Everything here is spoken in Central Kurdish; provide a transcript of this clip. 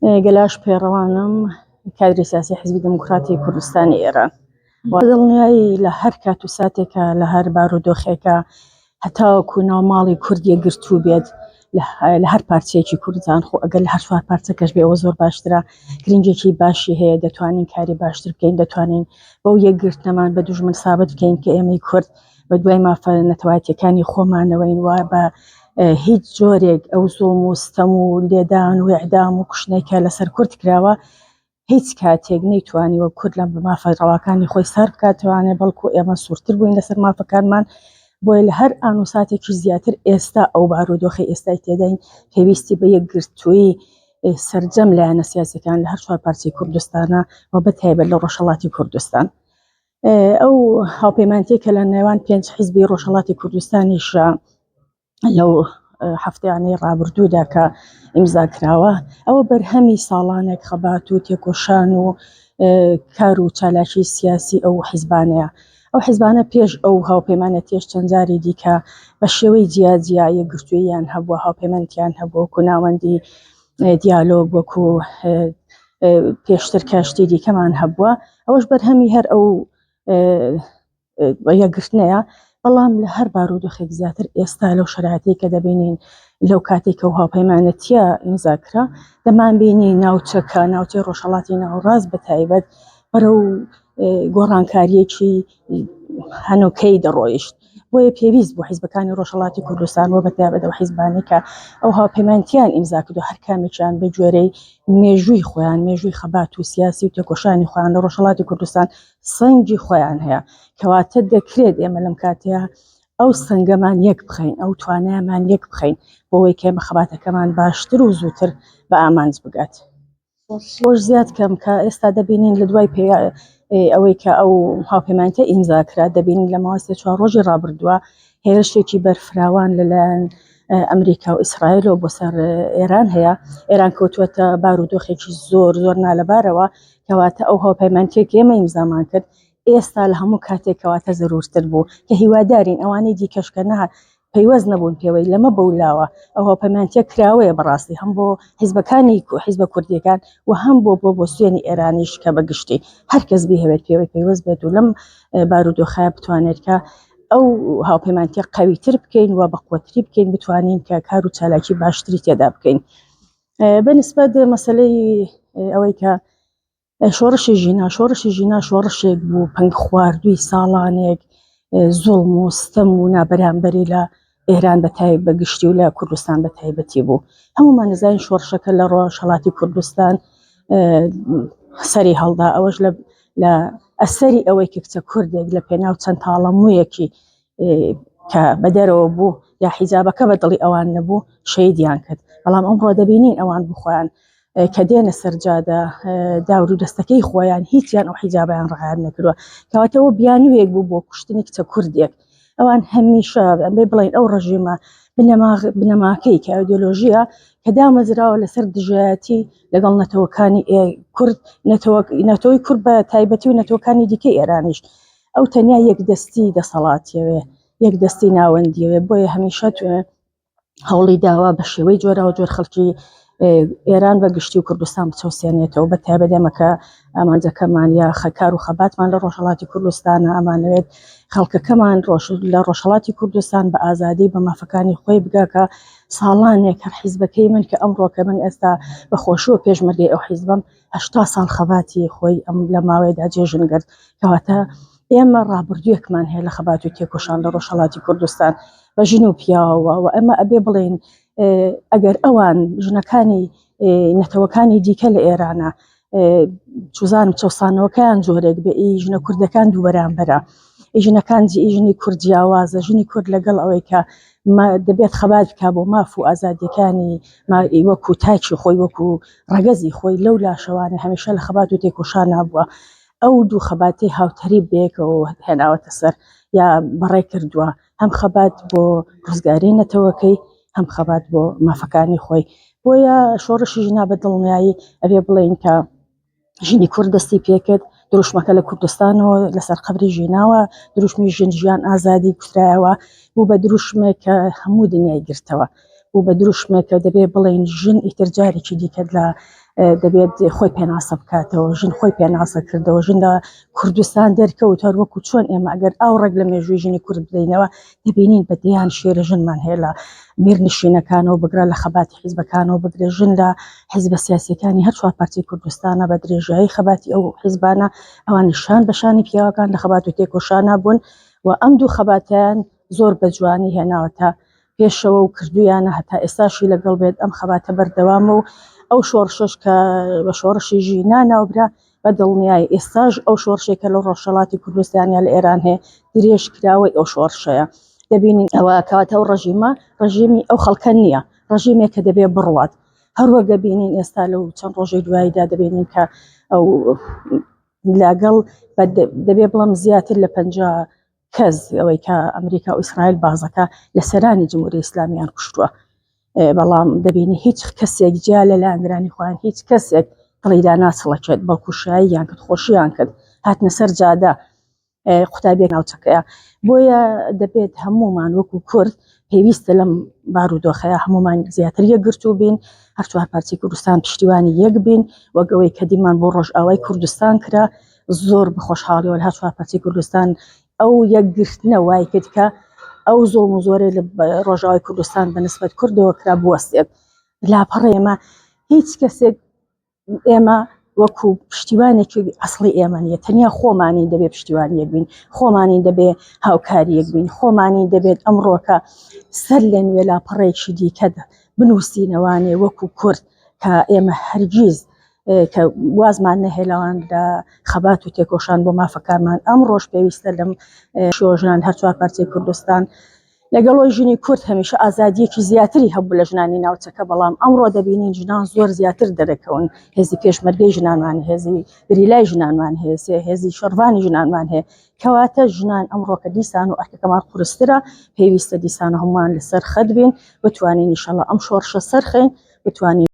گەلاش پێڕەوانم کادری سیاسی حیزبی دموکراتی کوردستانی ئێران دڵنیایی لە هەر کات و ساتێکە لە هەر بارودۆخێکە هەتاوەکو ناوماڵی کوردیە گرتوو بێت لە هەر پارچەیەکی کوردستان خۆ ئەگەر لە هەر چوار پارچەکەش بێ ئەوە زۆر باشترە گرنگێکی باشی هەیە دەتوانین کاری باشتر بکەین دەتوانین بەو یەکگرتنەمان بە دوژمن سابت بکەین کە ئێمەی کورد بە دوای مافە نەتەوایەتیەکانی خۆمانەوەین وا بە هیچ جۆرێک ئەو زوڵم و ستەم و لێدان و ئیعدام و کوشتنێکە لەسەر کورد کراوە هیچ کاتێک نەیتوانیوە کورد لە مافە ڕەواکانی خۆی سەر بکاتوانێ بەڵکو ئێمە سوورتر بووین لەسەر مافەکانمان بۆیە لە هەر ئان و ساتێکی زیاتر ئێستا ئەو بارودۆخی ئێستای تێدەین پێویستی بە یەکگرتووی سەرجەم لایەنە سیاسیەکان لە هەر چوار پارچەی کوردستانە و بەتایبەت لە ڕۆژهەڵاتی کوردستان ئەو هاوپەیمانیەکە لە نێوان 5 حیزبی ڕۆژهەڵاتی کوردستانیشە لەو هەفتەیانەی ڕابردوودا کە ئیمزا کراوە ئەوە بەرهەمی ساڵانێک خەبات و تێکۆشان و کار و چالاکی سیاسی ئەو حیزبانەیە ئەو حیزبانە پێش ئەو هاوپەیمانەتیش چەند جاری دیکە بە شێوەی جیاجیا یەکگرتووییان هەبووە هاوپەیمانیان هەبووە وەکو ناوەندی دیالۆگ وەکو پێشتر کەشتی دیکەمان هەبووە ئەوەش بەرهەمی هەر ئەو یەکگرتنەیە بەڵام لە هەر بارودۆخێک زیاتر ئێستا لەو شەرایەتەی کە دەبینین لەو کاتێک کە و هاوپەیمانەتیە ئیمزاکرا دەمانبینی ناوچەکە ناوچەی ڕۆژهەڵاتی ناوەڕاست بەتایبەت بەرەو گۆڕانکاریەکی هەنووکەی دەڕۆیشت بۆیە پێویست بۆ حیزبەکانی ڕۆژهەڵاتی کوردستان و بەتایبەت ئەو حیزبانی کە ئەو هاوپەیمانیان ئیمزا کردو هەر کامێکیان بە جۆرەی مێژووی خۆیان مێژووی خەبات و سیاسی و تێکۆشانی خۆیان لە ڕۆژهەڵاتی کوردستان سەنگی خۆیان هەیە کەواتە دەکرێت ئێمە لەم کاتەیە ئەو سەنگەمان یەک بخەین ئەو توانایمان یەک بخەین بۆەوەی کە ئێمە خەباتەکەمان باشتر و زووتر بە ئامانج بگات خۆش زیاد کەم کە ئێستا دەبینین لە دوای ئەوەی کە ئەو هاوپەیمانیە ئیمزاکرا دەبینین لە ماوەی 3-4 ڕۆژی ڕابردووە هێرشێکی بەرفراوان لەلایەن ئەمریکا و ئیسرائیلەوە بۆ سەر ئێران هەیە ئێران کەوتووەتە بارودۆخێکی زۆر نالەبارەوە کەواتە ئەو هاوپەیمانیە کە ئێمە ئیمزامان کرد ئێستا لە هەموو کاتێکەواتە زەرورتر بوو کە هیوادارین ئەوانەی دیکەشکە نەها پەیوەست نەبوون پێوەی لەمە بەولاوە ئەو هاوپەیمانیە کراوەیە بەڕاستی هەم بۆ حیزبەکانی حیزبە کوردیەکان و هەم بۆ سوێنی ئێرانیش کە بەگشتی هەر کەس هەوێت پێوەی پەیوەست بێت و لەم بارودۆخە بتوانێت کە ئەو هاوپەیمانیە قەویتر بکەین و بەقوتری بکەین بتوانین کە کار و چالاکی باشتری تێدا بکەین بەنسبەت مەسەلەی ئەوەی کە شۆڕشی ژینا شۆڕشێک بوو پەنگ خواردووی ساڵانێک زوڵم و ستەم و نابەرامبەری لە ئێران بەگشتی و لە کوردستان بە تایبەتی بوو هەمومان نزانین شۆڕشەکە لە ڕۆژهەڵاتی کوردستان سەری هەڵدا ئەوەش لە ئەسەری ئەوەی کە کچە کوردێک لە پێناو چەند تاڵەموویەکی کە بەدەرەوە بوو یا حیجابەکە بە دڵی ئەوان نەبوو شەیدیان کرد بەڵام ئەمڕۆ دەبینین ئەوان بخۆیان کە دێنە سەرجادە داور و دەستەکەی خۆیان هیچیان ئەو حیجابیان ڕعایەت نەکردووە کەواتەوە بیانوویەک بوو بۆ کوشتنی کچە کوردێک ئەوان هەمیشە ئەمێ بڵین ئەو ڕژیمە بنەماکەی کە ئایدۆلۆژیە کە دامەزراوە لەسەر دژایەتی لەگەڵ نەتەوەکانی کورد نەتەوەی کورد بە تایبەتی و نەتەوەکانی دیکەی ئێرانیش ئەو تەنیا یەکدەستی دەسەڵاتیەوێ یەکدەستی ناوەندیەوێ بۆیە هەمیشە هەوڵی داوا بە شێوەی جۆراوە جۆر خەڵکی ئێران بەگشتی و کوردستان بچەوسێنێتەوە بە تایبەت ئێمەکە ئامانجەکەمان یا خەکار و خەباتمان لە ڕۆژهەڵاتی کوردستانە ئەمانەوێت خەڵکەکەمان لە ڕۆژهەڵاتی کوردستان بە ئازادی بە مافەکانی خۆی بگاکە ساڵانێک هەر حیزبەکەی من کە ئەمڕۆکە من ئێستا بەخۆشیوە پێشمەرگەی ئەو حیزبم 80 ساڵ خەباتی خۆی ئەم لە ماوەیەدا جێژن کرد کەواتە ئێمە ڕابردوویەکمان هەیە لە خەبات و تێکۆشان لە ڕۆژهەڵاتی کوردستان بە ژن و پیاوە و ئەمە ئەبێ بڵێن ئەگەر ئەوان ژنەکانی نەتەوەکانی دیکە لە ئێرانە چوزانم چەسانەوەکەیان زۆرێک بە ژنە کوردەکان دوو بەرامبەرە ژنەکان ژنی کورد جیاوازە ژنی کورد لەگەڵ ئەوەی کە دەبێت خەبات بکە بۆ ماف و ئازادیەکانی وەکو تاکی خۆی وەکو ڕەگەزی خۆی لەو لاشەوانە هەمیشە لە خەبات و تێکۆشان نبووە ئەو دوو خەباتی هاوتەری بێکەوە هێناوەتە سەر یا بەڕێ کردووە هەم خەبات بۆ ڕزگاری نەتەوەکەی هەم خەبات بۆ مافەکانی خۆی بۆیە شۆڕشی ژنا بە دڵنیایی ئەبێ بڵێن کە ژنی کورد دەستی پێکرد دروشمەکە لە کوردستانەوە لەسەر قەبری ژیناوە دروشمی ژیان ئازادی کوترایەوە بوو بە دروشمێک کە هەموو دنیای گرتەوە بوو بە دروشمێک کە دەبێ بڵێن ژن ئیتر جارێکی دیکە لە دەبێت خۆی پێناسە بکاتەوە ژن خۆی پێناسە کردەوە ژن لە کوردستان دەرکەوت هەر وەکو چۆن ئێمە ئەگەر ئاوڕێک لە مێژووی ژنی کورد بدەینەوە دەبینین بە دەیان شێرە ژنمان هەیە لە میرنشینەکانەوە بگرە لە خەباتی حیزبەکانەوە بگرێ ژن لە حیزبە سیاسیەکانی هەر چوار پارتی کوردستانە بە درێژایی خەباتی ئەو حیزبانە ئەوان نیشان بەشانی پیاوەکان لە خەبات و تێکۆشانە بوون و ئەم دوو خەباتیان زۆر بە جوانی هێناوەتە پێشەوە و کردویانە هەتا ئێستاشی لەگەڵ بێت ئەم خەباتە بەردەوامە و ئەو شۆڕشش کە بە شۆڕشی ژینە ناوبرا بە دڵنیای ئێستاش ئەو شۆڕشێکە لە ڕۆژهەڵاتی کوردستانیا لە ئێران هەیە درێژ کراوەی ئەو شۆڕشەیە دەبینین ئەوە کەواتە ئەو ڕژیمی ئەو خەڵکە نییە ڕژیمێک کە دەبێ بڕوات هەروەگە بینین ئێستا لەو چەند ڕۆژەی دواییدا دەبینین کە ئەو لەگەڵ دەبێ بڵم زیاتر لە 50 کەس ئەوەی کە ئەمریکا و ئیسرائیل بازەکە لە سەرانی جمهوری ئیسلامیان کوشتووە بەڵام دەبینی هیچ کەسێک جیا لە لاندرانی خۆیان هیچ کەسێک دڵیدا ناچڵەکێت بەڵکوشاییان کرد خۆشییان کرد هاتنە سەر جادە قوتابیەک ناوچەکەیە بۆیە دەبێت هەمومان وەکو کورد پێویستە لەم بارودۆخەیە هەمومان زیاتر یەکگرتوو بین هەر چوار پارتی کوردستان پشتیوانی یەک بین وەگەوەی کە دیمان بۆ ڕۆژئاوای کوردستان کرا زۆر بەخۆشحاڵیەوە هەر چوار پارتی کوردستان ئەو یەکگرتنە وای کرد کە ئەو زۆڵم و زۆرەی لە ڕۆژاوای کوردستان بەنسبەت کوردەوە کرا بوەستێت لاپەڕ ئێمە هیچ کەسێک ئێمە وەکو پشتیوانێکی ئەسڵی ئێمە نیە تەنیا خۆمانی دەبێت پشتیوانیەک بین خۆمانی دەبێت هاوکاریەک بین خۆمانی دەبێت ئەمڕۆکە سەر لە نوێ لاپەڕێکی دیکە بنووسینەوانێ وەکو کورد کە ئێمە هەرگیز کە وازمان نەهێلاوان لە خەبات و تێکۆشان بۆ مافەکانمان ئەم ڕۆژ پێویستە لەم شۆژنان هەر چوار پارچەی کوردستان لەگەڵەوەی ژنی کورد هەمیشە ئازادیەکی زیاتری هەبوو لە ژنانی ناوچەکە بەڵام ئەمڕۆ دەبینین ژنان زۆر زیاتر دەرەکەون هێزی پێشمەرگەی ژنانمان هێزی بریلای ژنانمان هەیە هێزی شەڕوانی ژنانمان هەیە کەواتە ژنان ئەمڕۆکە دیسان و ئەرکەکەمان قورسترە پێویستە دیسانە هەمومان لەسەر خەت بین بتوانین ئینشەڵڵا ئەم شۆڕشە سەرخەین بتوانین